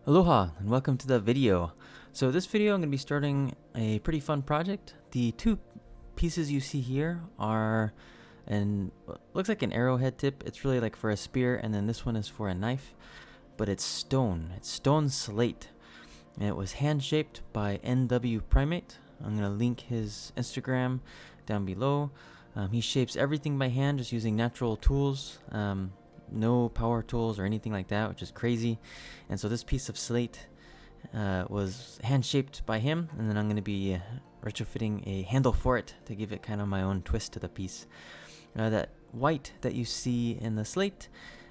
Aloha and welcome to the video. So this video I'm going to be starting a pretty fun project. The two pieces you see here are looks like an arrowhead tip. It's really like for a spear, and then this one is for a knife, but it's stone. It's stone slate, and it was hand shaped by NWPrimate. I'm going to link his Instagram down below. He shapes everything by hand just using natural tools. No power tools or anything like that, which is crazy. And so this piece of slate was hand shaped by him, and then I'm going to be retrofitting a handle for it to give it kind of my own twist to the piece. That white that you see in the slate,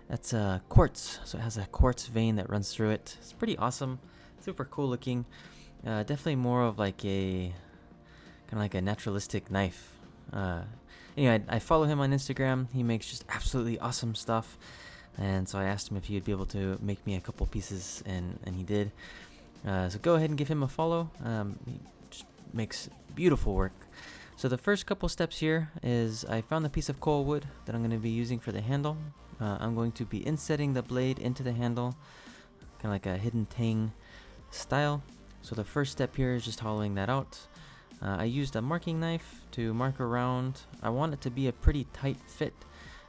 that's quartz, so it has a quartz vein that runs through it. It's pretty awesome, super cool looking. Definitely more of like a kind of like a naturalistic knife. Anyway, I follow him on Instagram. He makes just absolutely awesome stuff, and so I asked him if he would be able to make me a couple pieces, and he did. So go ahead and give him a follow. He just makes beautiful work. So the first couple steps here is I found the piece of coal wood that I'm going to be using for the handle. I'm going to be insetting the blade into the handle, kind of like a hidden tang style. So the first step here is just hollowing that out. I used a marking knife to mark around. I want it to be a pretty tight fit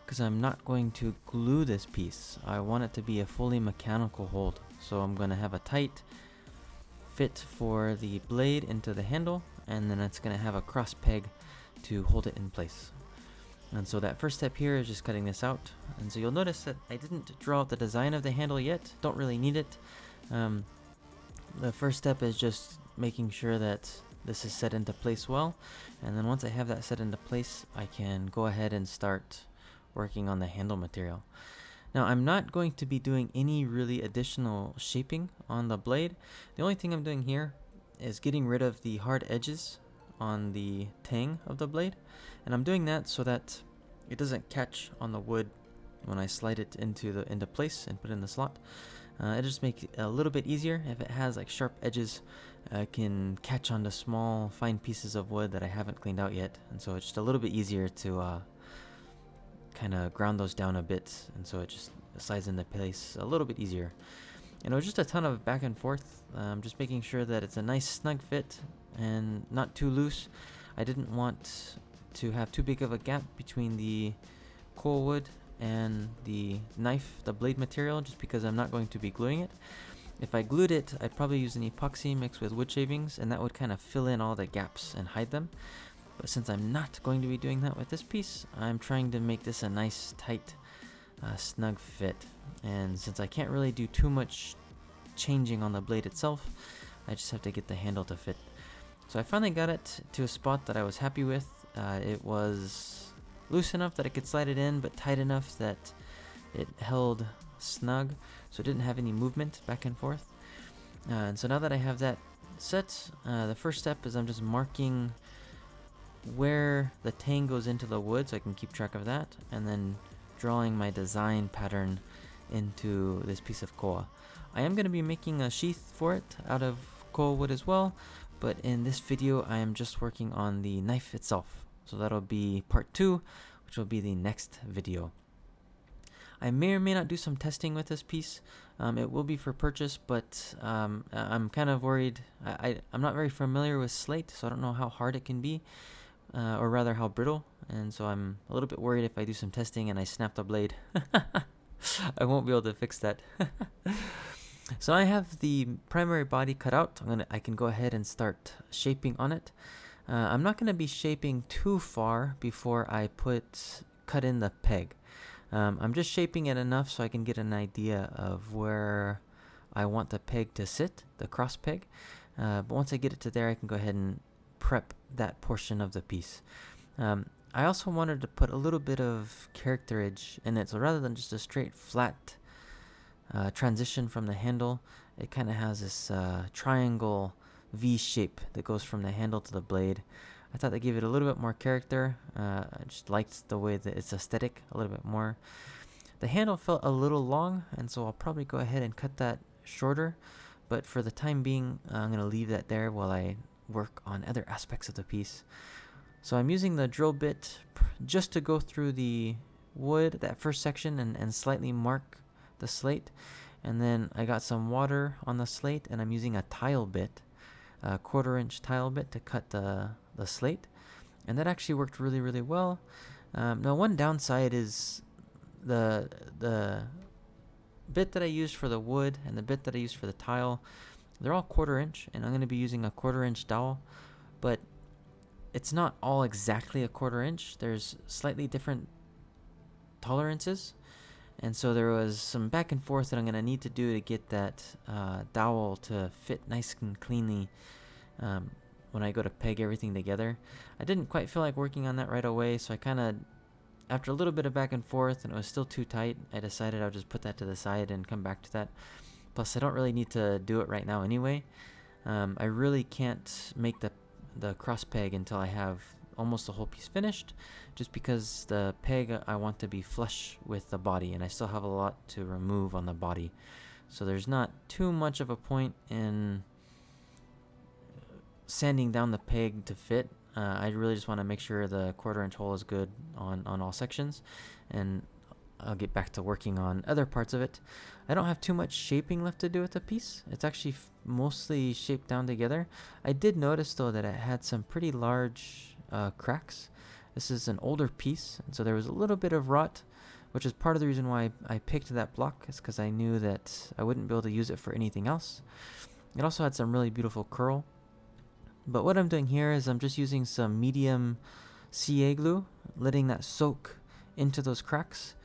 because I'm not going to glue this piece. I want it to be a fully mechanical hold. So I'm going to have a tight fit for the blade into the handle, and then it's going to have a cross peg to hold it in place. And so that first step here is just cutting this out. And so you'll notice that I didn't draw out the design of the handle yet. Don't really need it. The first step is just making sure that this is set into place well, and then once I have that set into place, I can go ahead and start working on the handle material. Now, I'm not going to be doing any really additional shaping on the blade. The only thing I'm doing here is getting rid of the hard edges on the tang of the blade, and I'm doing that so that it doesn't catch on the wood when I slide it into place and put it in the slot. It just makes it a little bit easier. If it has like sharp edges, I can catch onto small fine pieces of wood that I haven't cleaned out yet, and so it's just a little bit easier to kind of ground those down a bit, and so it just slides into place a little bit easier. And it was just a ton of back and forth, just making sure that it's a nice snug fit and not too loose. I didn't want to have too big of a gap between the coal wood and the knife, the blade material, just because I'm not going to be gluing it. If I glued it, I'd probably use an epoxy mixed with wood shavings, and that would kind of fill in all the gaps and hide them. But since I'm not going to be doing that with this piece, I'm trying to make this a nice, tight, snug fit. And since I can't really do too much changing on the blade itself, I just have to get the handle to fit. So I finally got it to a spot that I was happy with. It was loose enough that I could slide it in, but tight enough that it held snug, so it didn't have any movement back and forth. And so now that I have that set, the first step is I'm just marking where the tang goes into the wood so I can keep track of that, and then drawing my design pattern into this piece of koa. I am going to be making a sheath for it out of koa wood as well, but in this video I am just working on the knife itself. So that'll be part 2, which will be the next video. I may or may not do some testing with this piece. It will be for purchase, but I'm kind of worried. I'm not very familiar with slate, so I don't know how hard it can be, or rather how brittle. And so I'm a little bit worried if I do some testing and I snap the blade. I won't be able to fix that. So I have the primary body cut out. I can go ahead and start shaping on it. I'm not going to be shaping too far before I cut in the peg. I'm just shaping it enough so I can get an idea of where I want the peg to sit, the cross peg. But once I get it to there, I can go ahead and prep that portion of the piece. I also wanted to put a little bit of characterage in it, so rather than just a straight flat transition from the handle, it kind of has this triangle V shape that goes from the handle to the blade. I thought that gave it a little bit more character. I just liked the way that it's aesthetic a little bit more. The handle felt a little long, and so I'll probably go ahead and cut that shorter, but for the time being, I'm going to leave that there while I work on other aspects of the piece. So I'm using the drill bit just to go through the wood, that first section, and slightly mark the slate. And then I got some water on the slate, and I'm using a tile bit, a 1/4" tile bit to cut the slate. And that actually worked really, really well. Now, one downside is the bit that I used for the wood and the bit that I used for the tile, they're all 1/4", and I'm going to be using a 1/4" dowel, but it's not all exactly a 1/4". There's slightly different tolerances, and so there was some back and forth that I'm going to need to do to get that dowel to fit nice and cleanly when I go to peg everything together. I didn't quite feel like working on that right away, so I kind of, after a little bit of back and forth and it was still too tight, I decided I would just put that to the side and come back to that. Plus, I don't really need to do it right now anyway. I really can't make the cross peg until I have almost the whole piece finished, just because the peg I want to be flush with the body, and I still have a lot to remove on the body. So there's not too much of a point in sanding down the peg to fit. I really just want to make sure the 1/4" hole is good on all sections, and I'll get back to working on other parts of it. I don't have too much shaping left to do with the piece. It's actually mostly shaped down together. I did notice though that it had some pretty large cracks. This is an older piece, and so there was a little bit of rot, which is part of the reason why I picked that block, is because I knew that I wouldn't be able to use it for anything else. It also had some really beautiful curl. But what I'm doing here is I'm just using some medium CA glue, letting that soak into those cracks,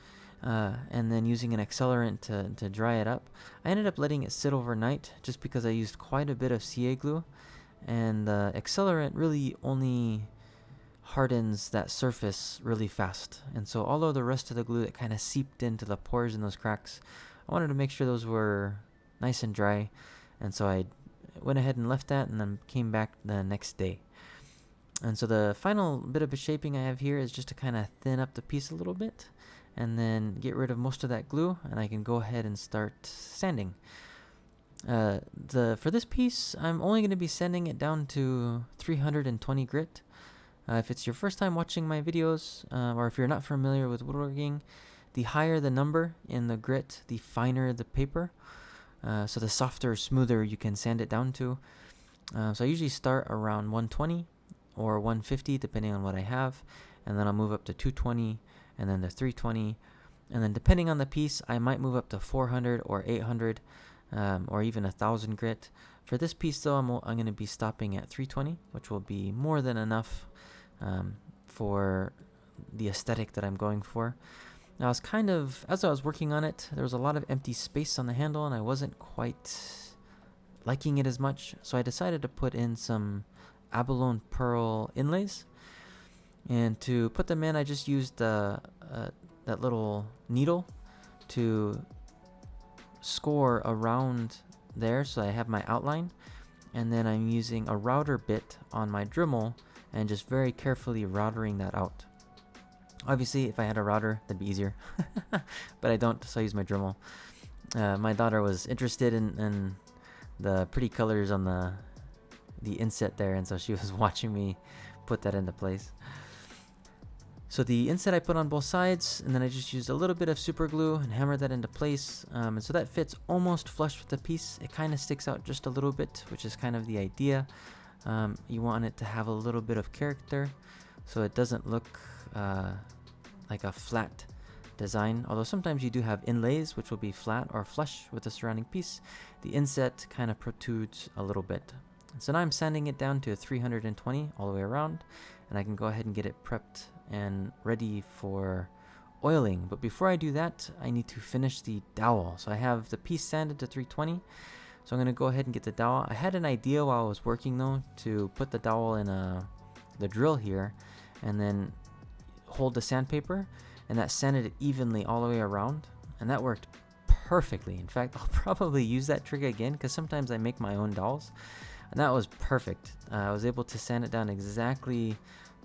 and then using an accelerant to dry it up. I ended up letting it sit overnight just because I used quite a bit of CA glue, and the accelerant really only hardens that surface really fast. And so all of the rest of the glue that kind of seeped into the pores in those cracks, I wanted to make sure those were nice and dry, and so I went ahead and left that and then came back the next day. And so the final bit of a shaping I have here is just to kind of thin up the piece a little bit and then get rid of most of that glue, and I can go ahead and start sanding. For this piece, I'm only going to be sanding it down to 320 grit. If it's your first time watching my videos, or if you're not familiar with woodworking, the higher the number in the grit, the finer the paper. So the softer, smoother you can sand it down to. So I usually start around 120 or 150 depending on what I have, and then I'll move up to 220 and then to 320, and then depending on the piece I might move up to 400 or 800 or even 1,000 grit. For this piece though, I'm going to be stopping at 320, which will be more than enough for the aesthetic that I'm going for. Now, as I was working on it, there was a lot of empty space on the handle, and I wasn't quite liking it as much, so I decided to put in some abalone pearl inlays. And to put them in, I just used that little needle to score around there so I have my outline, and then I'm using a router bit on my Dremel and just very carefully routering that out. Obviously, if I had a router, that'd be easier, but I don't, so I use my Dremel. My daughter was interested in the pretty colors on the inset there, and so she was watching me put that into place. So the inset I put on both sides, and then I just used a little bit of super glue and hammered that into place, and so that fits almost flush with the piece. It kind of sticks out just a little bit, which is kind of the idea. You want it to have a little bit of character, so it doesn't look like a flat design, although sometimes you do have inlays which will be flat or flush with the surrounding piece. The inset kind of protrudes a little bit. So now I'm sanding it down to 320 all the way around, and I can go ahead and get it prepped and ready for oiling. But before I do that, I need to finish the dowel. So I have the piece sanded to 320, so I'm going to go ahead and get the dowel. I had an idea while I was working though to put the dowel in the drill here and then hold the sandpaper, and that sanded it evenly all the way around, and that worked perfectly. In fact, I'll probably use that trick again because sometimes I make my own dowels, and that was perfect. I was able to sand it down exactly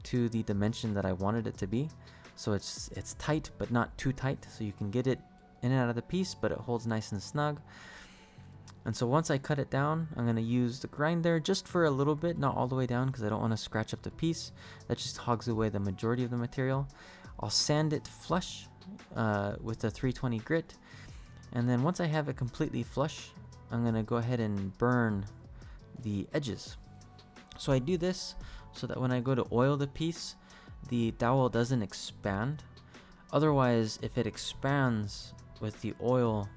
to the dimension that I wanted it to be, so it's tight but not too tight, so you can get it in and out of the piece, but it holds nice and snug. And so once I cut it down, I'm going to use the grinder just for a little bit, not all the way down because I don't want to scratch up the piece. That just hogs away the majority of the material. I'll sand it flush with the 320 grit, And then once I have it completely flush, I'm gonna go ahead and burn the edges. So I do this so that when I go to oil the piece, the dowel doesn't expand. Otherwise, if it expands with the oil,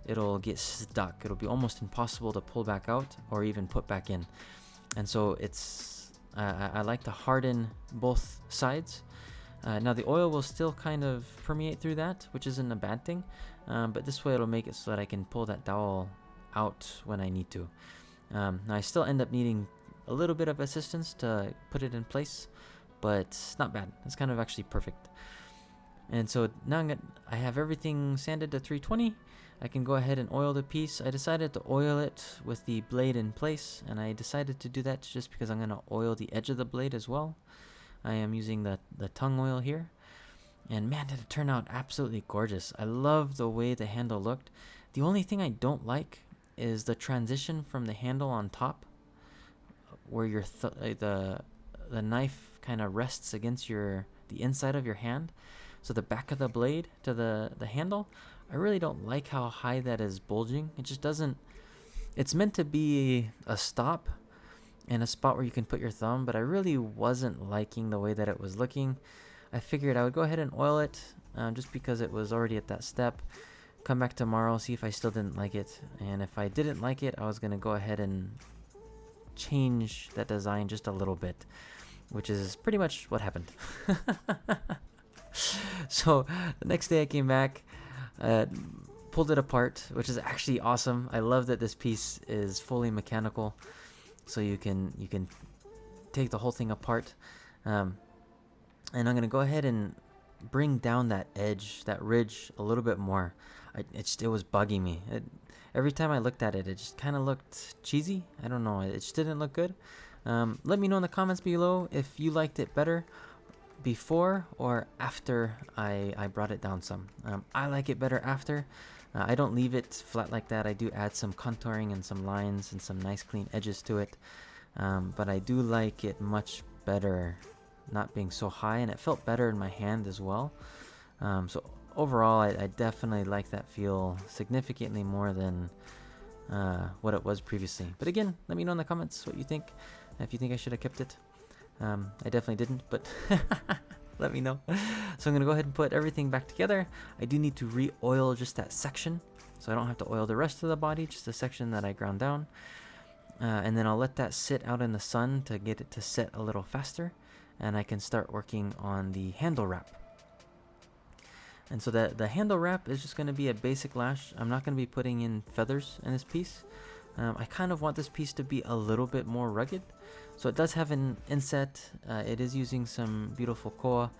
it'll get stuck. It'll be almost impossible to pull back out or even put back in. And so I like to harden both sides. Now the oil will still kind of permeate through that, which isn't a bad thing. But this way it'll make it so that I can pull that dowel out when I need to. Now I still end up needing a little bit of assistance to put it in place, but it's not bad. It's kind of actually perfect. And so now I have everything sanded to 320. I can go ahead and oil the piece. I decided to oil it with the blade in place, and I decided to do that just because I'm going to oil the edge of the blade as well. I am using the tongue oil here. And man, did it turn out absolutely gorgeous. I love the way the handle looked. The only thing I don't like is the transition from the handle on top, where your the knife kind of rests against the inside of your hand. So the back of the blade to the handle, I really don't like how high that is bulging. It just doesn't, it's meant to be a stop and a spot where you can put your thumb, but I really wasn't liking the way that it was looking. I figured I would go ahead and oil it just because it was already at that step. Come back tomorrow, see if I still didn't like it. And if I didn't like it, I was going to go ahead and change that design just a little bit, which is pretty much what happened. So the next day I came back, pulled it apart, which is actually awesome. I love that this piece is fully mechanical, so you can take the whole thing apart. And I'm gonna go ahead and bring down that edge, that ridge, a little bit more. It was bugging me. Every time I looked at it, it just kind of looked cheesy. I don't know. It just didn't look good. Let me know in the comments below if you liked it better before or after I brought it down some. I like it better after. I don't leave it flat like that. I do add some contouring and some lines and some nice clean edges to it. But I do like it much better not being so high, and it felt better in my hand as well. So overall, I definitely like that feel significantly more than what it was previously. But again, let me know in the comments what you think. If you think I should have kept it. I definitely didn't, but let me know. So I'm going to go ahead and put everything back together. I do need to re-oil just that section, so I don't have to oil the rest of the body, just the section that I ground down. And then I'll let that sit out in the sun to get it to set a little faster, and I can start working on the handle wrap. And so the handle wrap is just going to be a basic lash. I'm not going to be putting in feathers in this piece. I kind of want this piece to be a little bit more rugged. So it does have an inset. It is using some beautiful koa,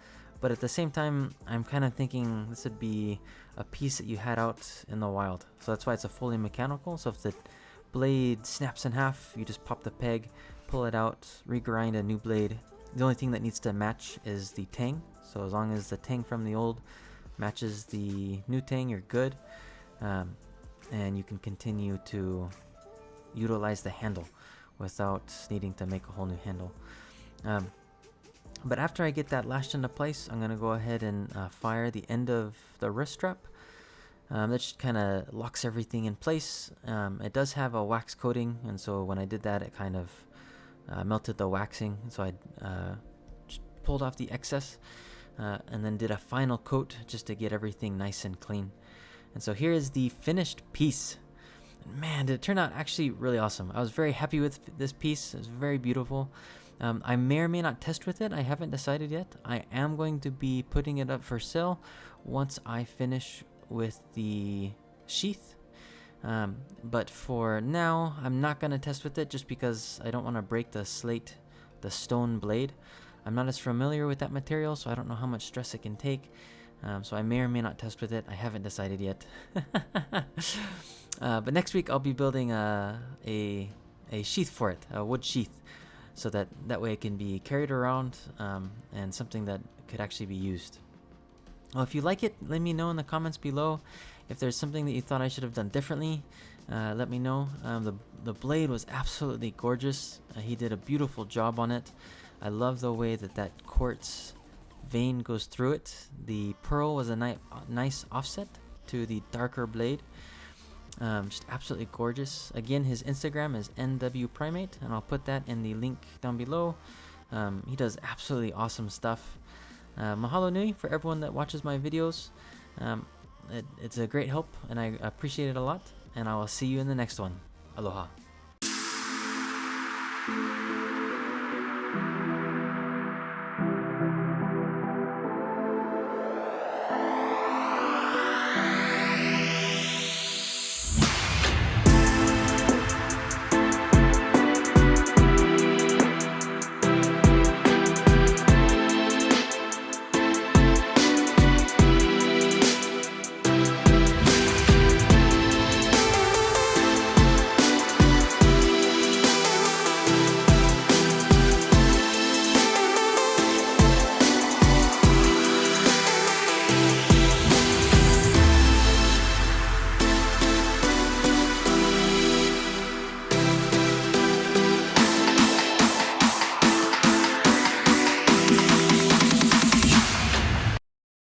but at the same time, I'm kind of thinking this would be a piece that you had out in the wild. So that's why it's a fully mechanical. So if the blade snaps in half, you just pop the peg, pull it out, regrind a new blade. The only thing that needs to match is the tang. So as long as the tang from the old matches the new tang, you're good. And you can continue to utilize the handle without needing to make a whole new handle. But after I get that lashed into place, I'm going to go ahead and fire the end of the wrist strap. That just kind of locks everything in place. It does have a wax coating, and so when I did that, it kind of melted the waxing. So I just pulled off the excess and then did a final coat just to get everything nice and clean. And so here is the finished piece. Man, did it turn out actually really awesome. I was very happy with this piece. It's very beautiful. I may or may not test with it. I haven't decided yet. I am going to be putting it up for sale once I finish with the sheath. But for now, I'm not going to test with it just because I don't want to break the Slate, the stone blade. I'm not as familiar with that material, so I don't know how much stress it can take. So I may or may not test with it. I haven't decided yet. But next week I'll be building a sheath for it, a wood sheath, so that way it can be carried around and something that could actually be used. Well, if you like it, let me know in the comments below. If there's something that you thought I should have done differently, let me know. The blade was absolutely gorgeous. He did a beautiful job on it. I love the way that quartz vein goes through it. The pearl was a nice offset. to the darker blade. Just absolutely gorgeous. Again, his Instagram is NWPrimate, and I'll put that in the link down below. He does absolutely awesome stuff. Mahalo nui for everyone that watches my videos. It's a great help, and I appreciate it a lot. And I will see you in the next one. Aloha.